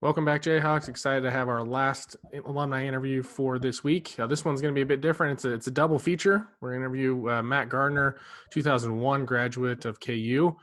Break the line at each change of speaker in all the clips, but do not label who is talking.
Welcome back, Jayhawks. Excited to have our last alumni interview for this week. This one's going to be a bit different. It's a double feature. We're going to interview Matt Gardner, 2001 graduate of KU,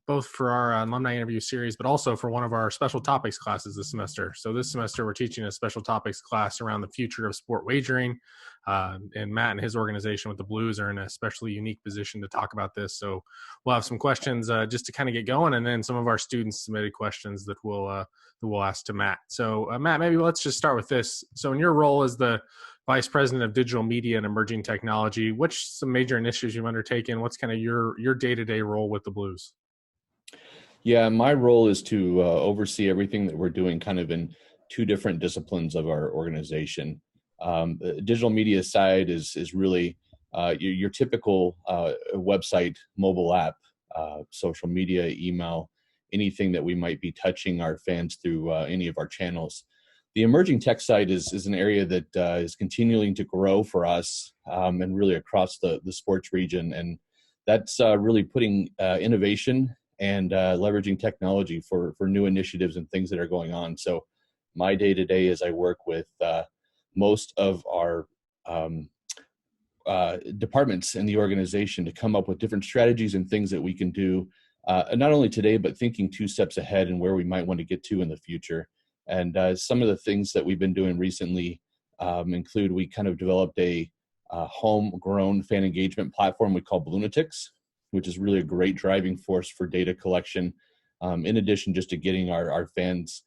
both for our alumni interview series, but also for one of our special topics classes this semester. So this semester, we're teaching a special topics class around the future of sport wagering. And Matt and his organization with the Blues are in a especially unique position to talk about this. So we'll have some questions just to kind of get going, and then some of our students submitted questions that we'll ask to Matt. So Matt, maybe let's just start with this. So in your role as the Vice President of Digital Media and Emerging Technology, which some major initiatives you've undertaken? What's kind of your day-to-day role with the Blues?
Yeah, my role is to oversee everything that we're doing kind of in two different disciplines of our organization. The digital media side is really your typical website, mobile app, social media, email, anything that we might be touching our fans through any of our channels. The emerging tech side is an area that is continuing to grow for us and really across the sports region. And that's really putting innovation and leveraging technology for new initiatives and things that are going on. So my day-to-day is I work with most of our departments in the organization to come up with different strategies and things that we can do, not only today, but thinking 2 steps ahead and where we might want to get to in the future. And some of the things that we've been doing recently include we kind of developed a homegrown fan engagement platform we call Lunatics, which is really a great driving force for data collection. In addition, just to getting our fans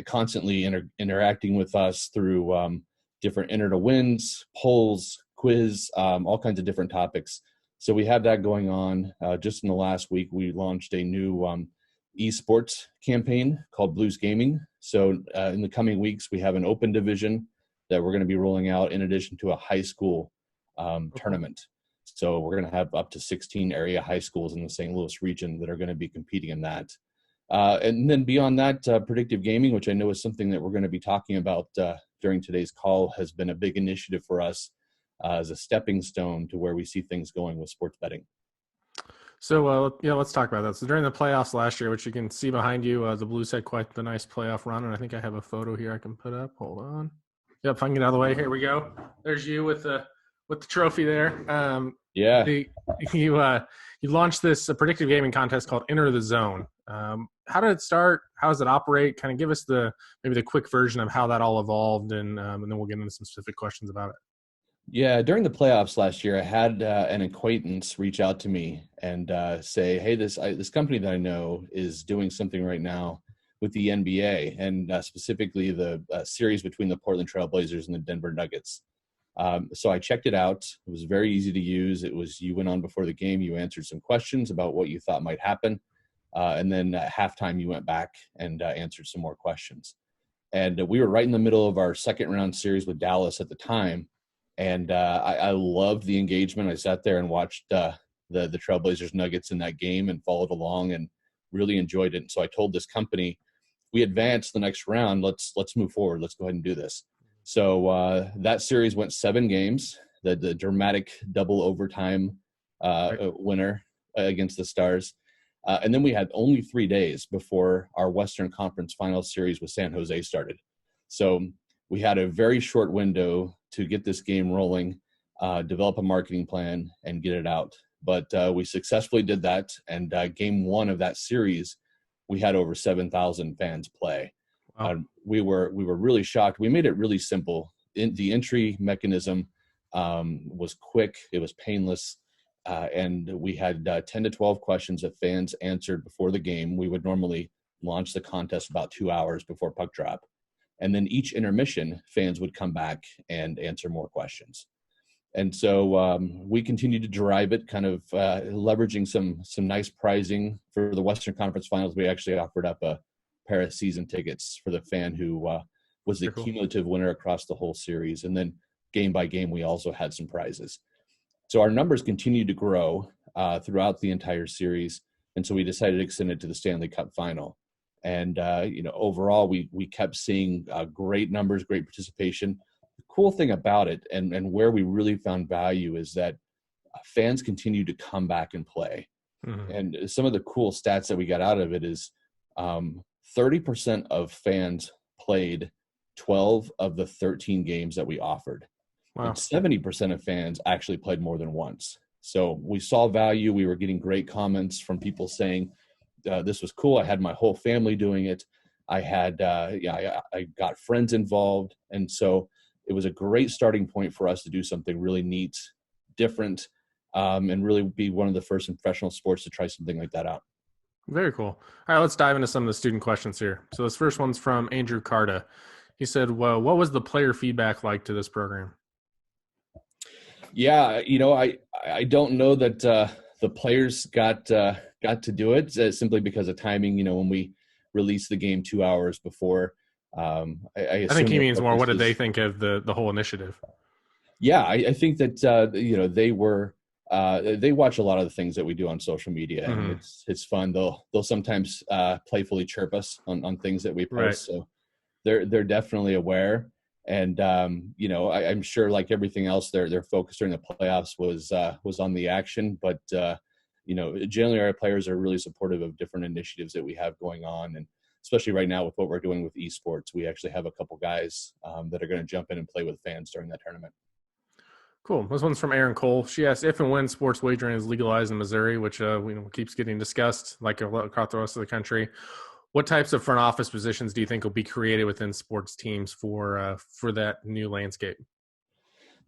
constantly interacting with us through different enter to wins, polls, quiz, all kinds of different topics. So we have that going on. Just in the last week, we launched a new esports campaign called Blues Gaming. So in the coming weeks, we have an open division that we're going to be rolling out in addition to a high school tournament. So we're going to have up to 16 area high schools in the St. Louis region that are going to be competing in that. And then beyond that, predictive gaming, which I know is something that we're going to be talking about during today's call, has been a big initiative for us as a stepping stone to where we see things going with sports betting.
So, let's talk about that. So during the playoffs last year, which you can see behind you, the Blues had quite the nice playoff run, and I think I have a photo here I can put up. Hold on. Yep, if I can get out of the way. Here we go. There's you with the trophy there.
Yeah.
You launched this predictive gaming contest called Enter the Zone. How did it start? How does it operate? Kind of give us maybe the quick version of how that all evolved, and then we'll get into some specific questions about it.
Yeah, during the playoffs last year, I had an acquaintance reach out to me and say, "Hey, this company that I know is doing something right now with the NBA, and specifically the series between the Portland Trail Blazers and the Denver Nuggets." So I checked it out. It was very easy to use. You went on before the game, you answered some questions about what you thought might happen, and then at halftime you went back and answered some more questions. And we were right in the middle of our second round series with Dallas at the time. And I loved the engagement. I sat there and watched the Trailblazers Nuggets in that game and followed along and really enjoyed it. And so I told this company, we advanced the next round. Let's move forward. Let's go ahead and do this. So that series went 7 games. The dramatic double overtime winner against the Stars. And then we had only 3 days before our Western Conference Finals series with San Jose started. So we had a very short window to get this game rolling, develop a marketing plan, and get it out. But we successfully did that. And game 1 of that series, we had over 7,000 fans play.
Wow.
We were really shocked. We made it really simple. The entry mechanism was quick. It was painless. And we had 10 to 12 questions that fans answered before the game. We would normally launch the contest about 2 hours before puck drop. And then each intermission, fans would come back and answer more questions. And so we continued to drive it, kind of leveraging some nice pricing for the Western Conference Finals. We actually offered up a pair of season tickets for the fan who was the cumulative winner across the whole series. And then game by game, we also had some prizes. So our numbers continued to grow throughout the entire series. And so we decided to extend it to the Stanley Cup final. And, overall, we kept seeing great numbers, great participation. The cool thing about it and where we really found value is that fans continue to come back and play. Mm-hmm. And some of the cool stats that we got out of it is 30% of fans played 12 of the 13 games that we offered. And
Wow.
70% of fans actually played more than once. So we saw value. We were getting great comments from people saying, this was cool. I had my whole family doing it. I had, I got friends involved. And so it was a great starting point for us to do something really neat, different, and really be one of the first in professional sports to try something like that out.
Very cool. All right, let's dive into some of the student questions here. So this first one's from Andrew Carta. He said, well, what was the player feedback like to this program?
Yeah, I don't know that the players got to do it simply because of timing. When we released the game 2 hours before, I
I think
assume
he
the
means more,
focus
what did they
was.
think of the whole initiative?
Yeah, I think that they were they watch a lot of the things that we do on social media, and
Mm-hmm.
it's fun. They'll sometimes playfully chirp us on things that we
Right.
post. So they're definitely aware. And I'm sure, like everything else, their focus during the playoffs was on the action. But generally our players are really supportive of different initiatives that we have going on, and especially right now with what we're doing with esports, we actually have a couple guys that are going to jump in and play with fans during that tournament.
Cool. This one's from Aaron Cole. She asked if and when sports wagering is legalized in Missouri, which keeps getting discussed like across the rest of the country. What types of front office positions do you think will be created within sports teams for that new landscape?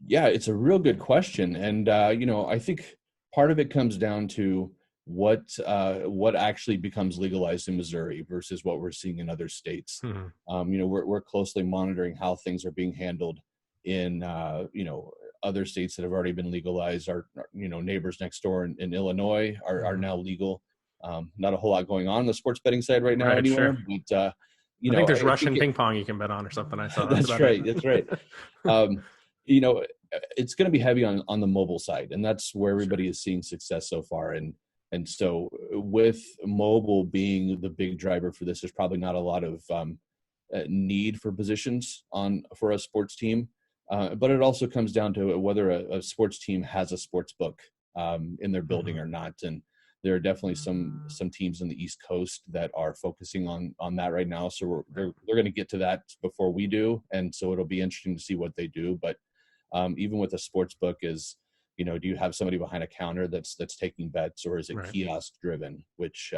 Yeah, it's a real good question, and I think part of it comes down to what actually becomes legalized in Missouri versus what we're seeing in other states.
Mm-hmm.
We're closely monitoring how things are being handled in other states that have already been legalized. Our neighbors next door in Illinois are
Mm-hmm.
now legal. Not a whole lot going on the sports betting side right now
Right.
anywhere,
Sure.
but
I think there's
I think
Russian ping pong you can bet on or something. I saw that's
that's
about it.
right. That's right. Um, you know, it's going to be heavy on the mobile side, and that's where
Sure.
everybody is seeing success so far. And so, with mobile being the big driver for this, there's probably not a lot of need for positions for a sports team, but it also comes down to whether a sports team has a sports book in their building
Mm-hmm.
or not. And there are definitely some teams in the East Coast that are focusing on that right now. So they're going to get to that before we do, and so it'll be interesting to see what they do. But even with a sports book, do you have somebody behind a counter that's taking bets, or is it
Right.
kiosk driven, which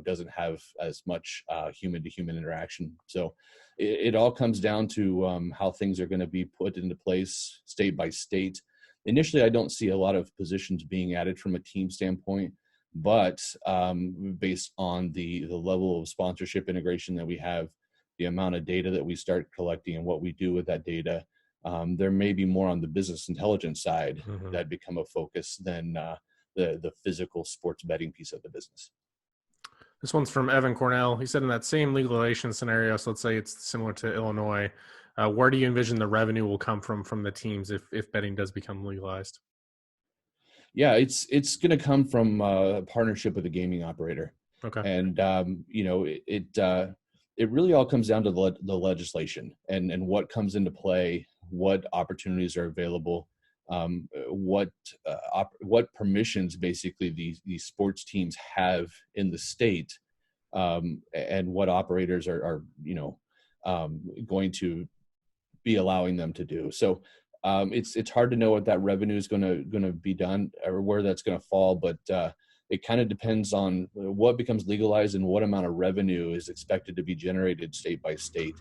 doesn't have as much human to human interaction? So it all comes down to how things are going to be put into place state by state. Initially, I don't see a lot of positions being added from a team standpoint, but based on the level of sponsorship integration that we have, the amount of data that we start collecting and what we do with that data, there may be more on the business intelligence side
Mm-hmm.
that become a focus than the physical sports betting piece of the business.
This one's from Evan Cornell. He said in that same legalization scenario, so let's say it's similar to Illinois, where do you envision the revenue will come from the teams if betting does become legalized?
Yeah, it's going to come from a partnership with a gaming operator,
Okay.
and it really all comes down to the legislation and what comes into play, what opportunities are available, what permissions basically these sports teams have in the state, and what operators are going to be allowing them to do. So it's hard to know what that revenue is going to be done or where that's going to fall, but it kind of depends on what becomes legalized and what amount of revenue is expected to be generated state by state.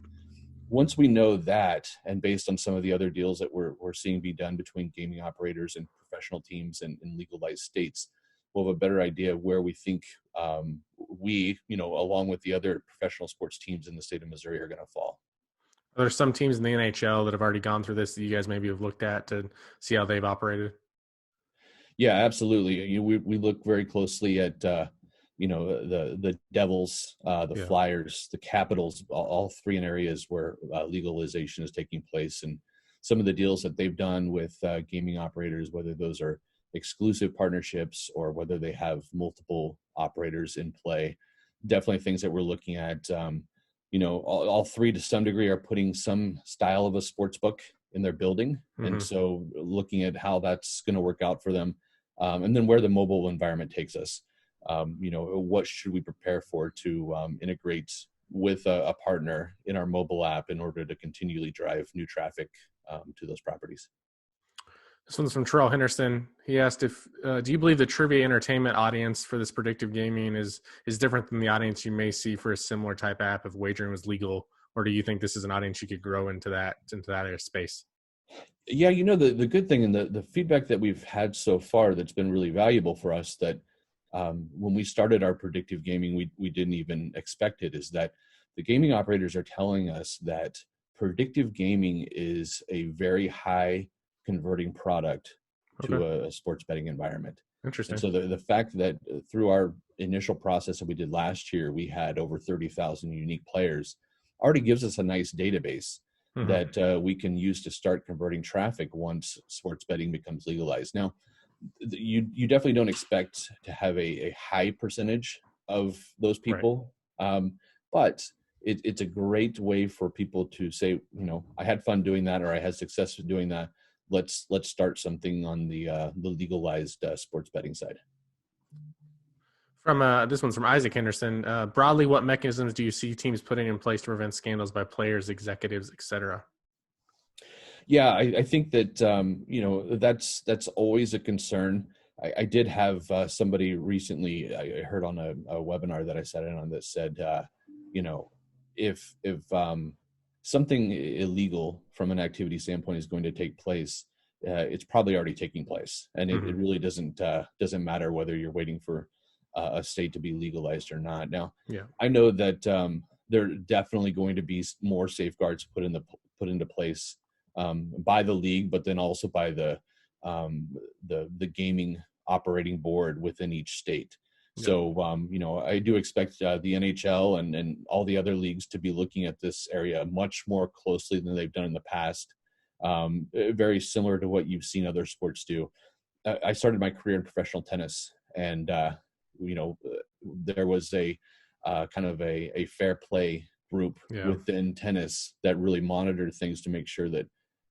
Once we know that, and based on some of the other deals that we're seeing be done between gaming operators and professional teams in legalized states, we'll have a better idea of where we think along with the other professional sports teams in the state of Missouri, are going to fall.
Are there some teams in the NHL that have already gone through this that you guys maybe have looked at to see how they've operated?
Yeah, absolutely. We look very closely at the Devils, the
Yeah.
Flyers, the Capitals, all three in areas where legalization is taking place, and some of the deals that they've done with gaming operators, whether those are exclusive partnerships or whether they have multiple operators in play, definitely things that we're looking at. All three to some degree are putting some style of a sports book in their building, and
Mm-hmm.
so looking at how that's going to work out for them, and then where the mobile environment takes us. What should we prepare for to integrate with a partner in our mobile app in order to continually drive new traffic to those properties.
This one's from Terrell Henderson. He asked if do you believe the trivia entertainment audience for this predictive gaming is different than the audience you may see for a similar type app if wagering was legal, or do you think this is an audience you could grow into that space?
Yeah, the good thing and the feedback that we've had so far that's been really valuable for us, that when we started our predictive gaming, we didn't even expect it, is that the gaming operators are telling us that predictive gaming is a very high converting product to
Okay,
a sports betting environment. And
interesting.
so the fact that through our initial process that we did last year, we had over 30,000 unique players already gives us a nice database
Mm-hmm.
that we can use to start converting traffic once sports betting becomes legalized. Now, you definitely don't expect to have a high percentage of those
Right.
people, but it's a great way for people to say, I had fun doing that, or I had success in doing that. Let's start something on the legalized sports betting side.
From this one's from Isaac Henderson. Broadly, what mechanisms do you see teams putting in place to prevent scandals by players, executives, etc.?
Yeah, I think that that's always a concern. I did have somebody recently, I heard on a webinar that I sat in on, that said, you know, if something illegal from an activity standpoint is going to take place, it's probably already taking place, and it
Mm-hmm.
really doesn't matter whether you're waiting for a state to be legalized or not. Now,
Yeah.
I know that there are definitely going to be more safeguards put into place by the league, but then also by the gaming operating board within each state.
Yeah.
So I do expect the NHL and all the other leagues to be looking at this area much more closely than they've done in the past. Very similar to what you've seen other sports do. I started my career in professional tennis, and you know, there was a kind of a fair play group
Yeah.
within tennis that really monitored things to make sure that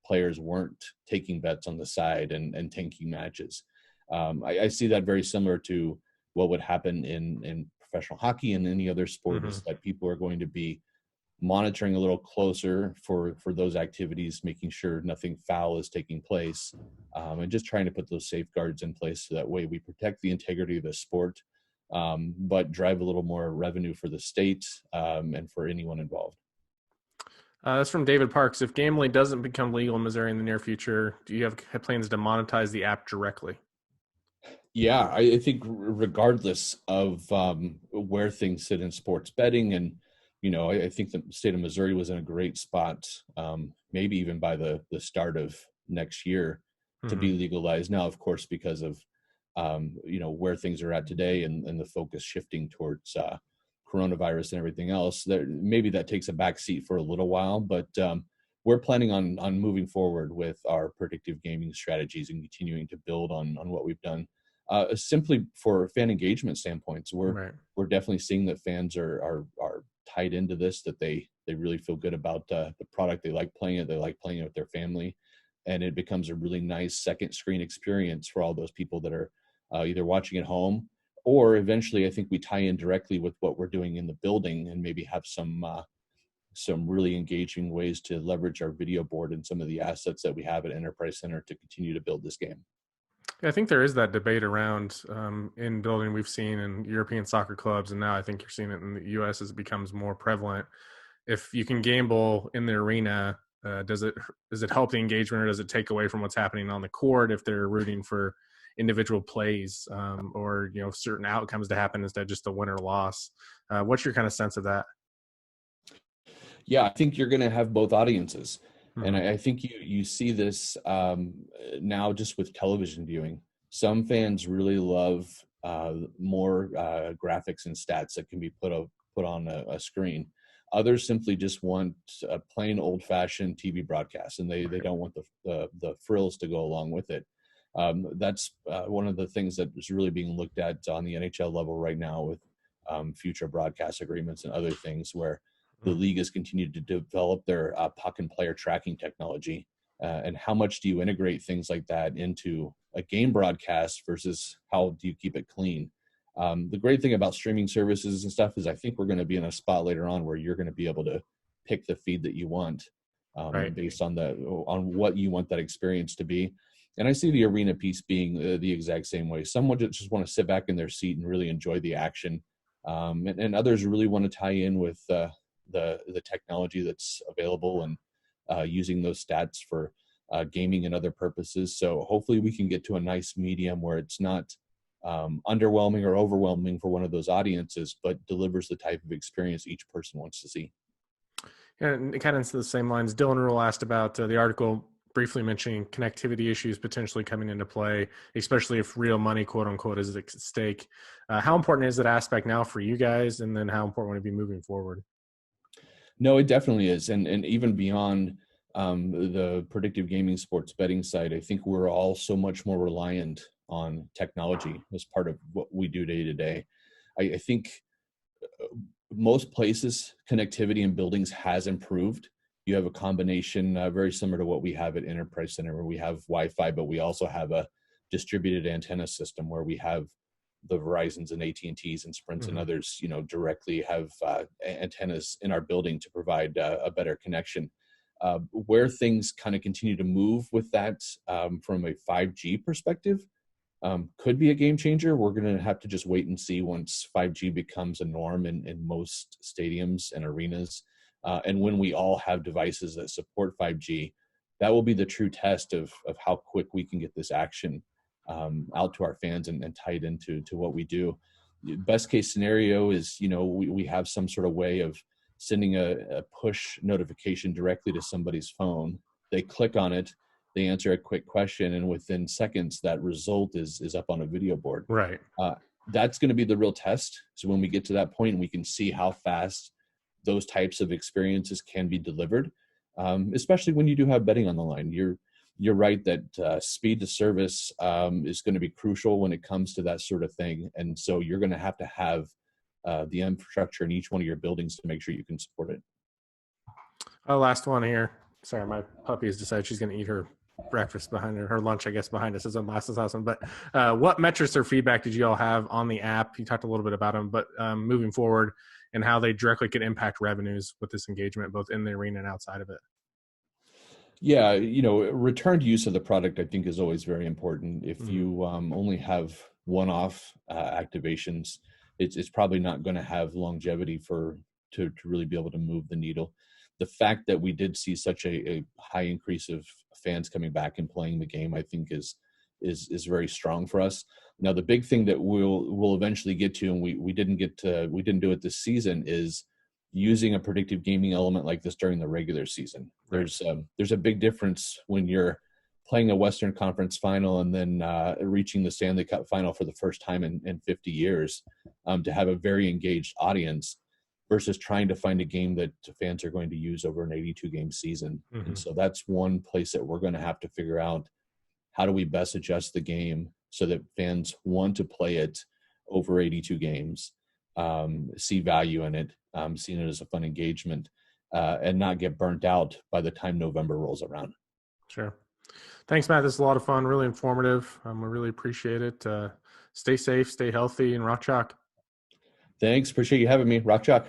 players weren't taking bets on the side and tanking matches. I see that very similar to what would happen in professional hockey and any other sport,
Mm-hmm.
is that people are going to be monitoring a little closer for those activities, making sure nothing foul is taking place, and just trying to put those safeguards in place so that way we protect the integrity of the sport, but drive a little more revenue for the state and for anyone involved.
That's from David Parks. If gambling doesn't become legal in Missouri in the near future, do you have plans to monetize the app directly?
Yeah, I think regardless of where things sit in sports betting, and I think the state of Missouri was in a great spot, maybe even by the start of next year, to
Mm-hmm.
be legalized. Now, of course, because of where things are at today, and the focus shifting towards coronavirus and everything else, there maybe that takes a back seat for a little while, but we're planning on moving forward with our predictive gaming strategies and continuing to build on what we've done. Simply for fan engagement standpoints,
Right.
we're definitely seeing that fans are tied into this, that they really feel good about the product. They like playing it. They like playing it with their family, and it becomes a really nice second screen experience for all those people that are either watching at home, or eventually, I think we tie in directly with what we're doing in the building, and maybe have some really engaging ways to leverage our video board and some of the assets that we have at Enterprise Center to continue to build this game.
Yeah, I think there is that debate around in building we've seen in European soccer clubs, and now I think you're seeing it in the U.S. as it becomes more prevalent. If you can gamble in the arena, does it help the engagement, or does it take away from what's happening on the court if they're rooting for individual plays or certain outcomes to happen instead of just a win or loss? What's your kind of sense of that?
Yeah, I think you're going to have both audiences, and
Mm-hmm.
I think you see this now just with television viewing. Some fans really love more graphics and stats that can be put on a screen. Others simply just want a plain old-fashioned TV broadcast, and they
Right.
don't want the frills to go along with it. That's one of the things that is really being looked at on the NHL level right now, with future broadcast agreements and other things, where the league has continued to develop their puck and player tracking technology. And how much do you integrate things like that into a game broadcast versus how do you keep it clean? The great thing about streaming services and stuff is I think we're going to be in a spot later on where you're going to be able to pick the feed that you want
Right.
based on what you want that experience to be. And I see the arena piece being the exact same way. Some would just want to sit back in their seat and really enjoy the action, and others really want to tie in with the technology that's available and using those stats for gaming and other purposes. So hopefully we can get to a nice medium where it's not underwhelming or overwhelming for one of those audiences, but delivers the type of experience each person wants to see.
And kind of into the same lines, Dylan Rule asked about the article briefly mentioning connectivity issues potentially coming into play, especially if real money, quote unquote, is at stake. How important is that aspect now for you guys? And then how important would it be moving forward?
No, it definitely is. And even beyond the predictive gaming sports betting side, I think we're all so much more reliant on technology as part of what we do day to day. I think most places connectivity in buildings has improved. You have a combination very similar to what we have at Enterprise Center, where we have Wi-Fi, but we also have a distributed antenna system where we have the Verizons and AT&Ts and Sprints and others, directly have antennas in our building to provide a better connection. Where things kind of continue to move with that from a 5G perspective, could be a game changer. We're going to have to just wait and see once 5G becomes a norm in most stadiums and arenas. And when we all have devices that support 5G, that will be the true test of how quick we can get this action out to our fans and tie it into what we do. Best case scenario is, we have some sort of way of sending a push notification directly to somebody's phone. They click on it, they answer a quick question, and within seconds, that result is up on a video board.
Right.
That's going to be the real test. So when we get to that point, we can see how fast those types of experiences can be delivered, especially when you do have betting on the line. You're right that speed to service is going to be crucial when it comes to that sort of thing. And so you're going to have the infrastructure in each one of your buildings to make sure you can support it.
Last one here. Sorry, my puppy has decided she's going to eat her breakfast behind her lunch, I guess, behind us is last awesome. But what metrics or feedback did you all have on the app? You talked a little bit about them, but moving forward and how they directly could impact revenues with this engagement, both in the arena and outside of it.
Yeah, returned use of the product, I think, is always very important. If you only have one-off activations, it's probably not going to have longevity to really be able to move the needle. The fact that we did see such a high increase of fans coming back and playing the game, I think is very strong for us. Now, the big thing that we'll eventually get to, and we didn't do it this season, is using a predictive gaming element like this during the regular season.
Right.
There's a big difference when you're playing a Western Conference final and then reaching the Stanley Cup final for the first time in 50 years, to have a very engaged audience versus trying to find a game that fans are going to use over an 82-game season. And so that's one place that we're going to have to figure out, how do we best adjust the game so that fans want to play it over 82 games, see value in it, seeing it as a fun engagement, and not get burnt out by the time November rolls around.
Sure. Thanks, Matt. This is a lot of fun, really informative. We really appreciate it. Stay safe, stay healthy, and rock chalk.
Thanks. Appreciate you having me. Rock chalk.